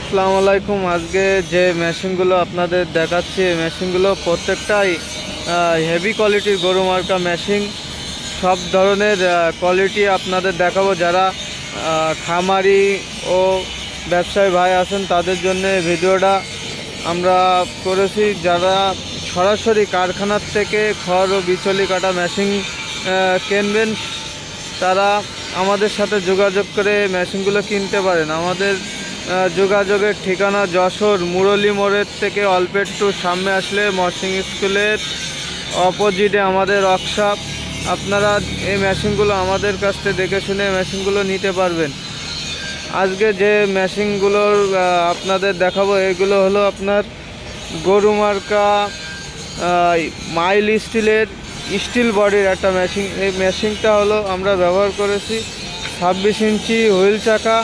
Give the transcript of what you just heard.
আসসালামু আলাইকুম। আজকে যে মেশিনগুলো আপনাদের দেখাচ্ছি এই মেশিনগুলো প্রত্যেকটাই হেভি কোয়ালিটির গরু মার্কা মেশিন। সব ধরনের কোয়ালিটি আপনাদের দেখাবো। যারা খামারি ও ব্যবসায়ী ভাই আছেন তাদের জন্য ভিডিওটা আমরা করেছি। যারা সরাসরি কারখানার থেকে খড় ও বিচলি কাটা মেশিন কিনবেন তারা আমাদের সাথে যোগাযোগ করে মেশিনগুলো কিনতে পারেন। আমাদের যোগাযোগের ঠিকানা যশোর মুরলী মোড়ের থেকে অল্প একটু সামনে আসলে মর্সিং স্কুলের অপোজিটে আমাদের ওয়ার্কশপ। আপনারা এই মেশিনগুলো আমাদের কাছ থেকে দেখে শুনে মেশিনগুলো নিতে পারবেন। আজকে যে মেশিনগুলোর আপনাদের দেখাবো এগুলো হলো আপনার গরু মার্কা মাইল স্টিলের স্টিল বডির একটা মেশিন। এই মেশিনটা হলো আমরা ব্যবহার করেছি 26 ইঞ্চি হুইল চাকা